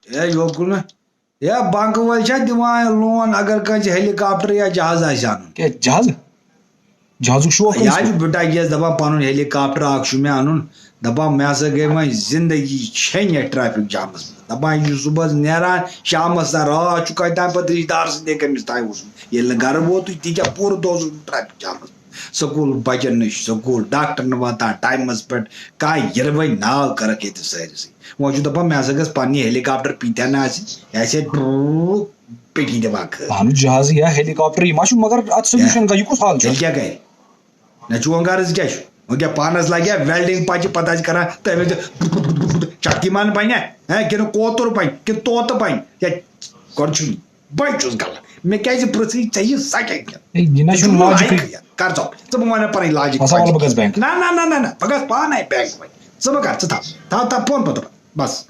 ए योकुन या बैंक वाल दिवान लोन अगर कह हेलीकॉप्टर या जहाज आन क्या जहाज जहाजुक शौक यह बेटा यस दपा पन हेलीकॉप्टर मे अन दपा मे हसा गई वह जिंदगी छन ट्रैफिक जामस दपा यह सुबह नेरान शामस रात कत पे रिश्तेदार सदे कमिस तान ये गर वोत तीजा पूर दह ट्रैफिक जामस स्कूल बचन नश स्कूल डॉक्टर वातान टाइमस पे कह यरवे नाव कर सारिस वह दपा मे हसा गस पन्नी हेलीकॉप्टर पीतन पेटी दिमाग जहाज या हेलीकॉप्टर मगर अत सोल्यूशन का कुछ हाल क्या गए ना चुन गर्ज क्या क्या पानस लगे वेल्डिंग पच पता कर तमें शक्तिमान बन कि कोतुर बन कि तोत बन गोच बस गलत मे क्या पृथ्वी चाहिए सकें कर वन पन लाजिक ना ना ना ना ना बह पान बैंक वन कर फोन पत बस